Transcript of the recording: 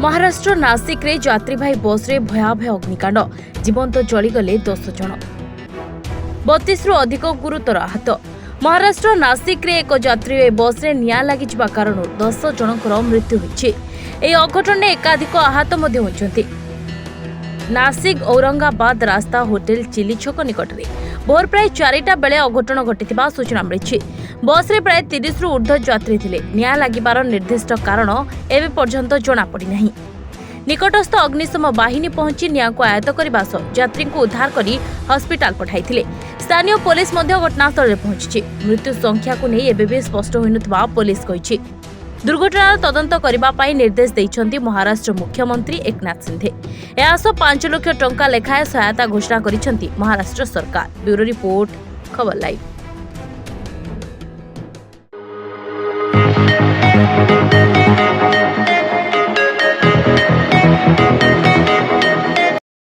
महाराष्ट्र नासिक रे यात्रीवाही बस रे भयावह अग्निकांड जीवंत जलीगले 10 जन 32 रु अधिक गुरुतर आहत। महाराष्ट्र नासिक रे एक यात्रीवाही बस रे निया लागि जिबा कारण 10 जनकर मृत्यु होइछि। एही अघटन एकाधिक आहत मध्ये होइछन्ति। नासिक औरंगाबाद रास्ता होटेल चिली छक निकट में भोर प्राय 4टा बेले अघटन घटिथिबा सूचना मिली। बस रे प्राय 30 रु ऊर्ध्व यात्री थिले। निया लागिबार निर्दिष्ट कारण एबे पर्यंत जना पड़ी नाही। निकटस्थ अग्निशम बाहिनी पहुंची निया को आयत्त करबा सह यात्री को उद्धार करी हॉस्पिटल पठाइथिले। स्थानीय पुलिस मध्य घटनास्थल रे पहुंची मृत्यु संख्या को नै एबे भी स्पष्ट होइनथबा पुलिस कहिछि। दुर्घटनार तदंत करबा पाई निर्देश दैछन्ती महाराष्ट्र मुख्यमंत्री एकनाथ शिंदे। एहासो 5 लाख टंका लेखाए सहायता घोषणा करिसन्ती महाराष्ट्र सरकार। ब्यूरो रिपोर्ट खबर लाइव।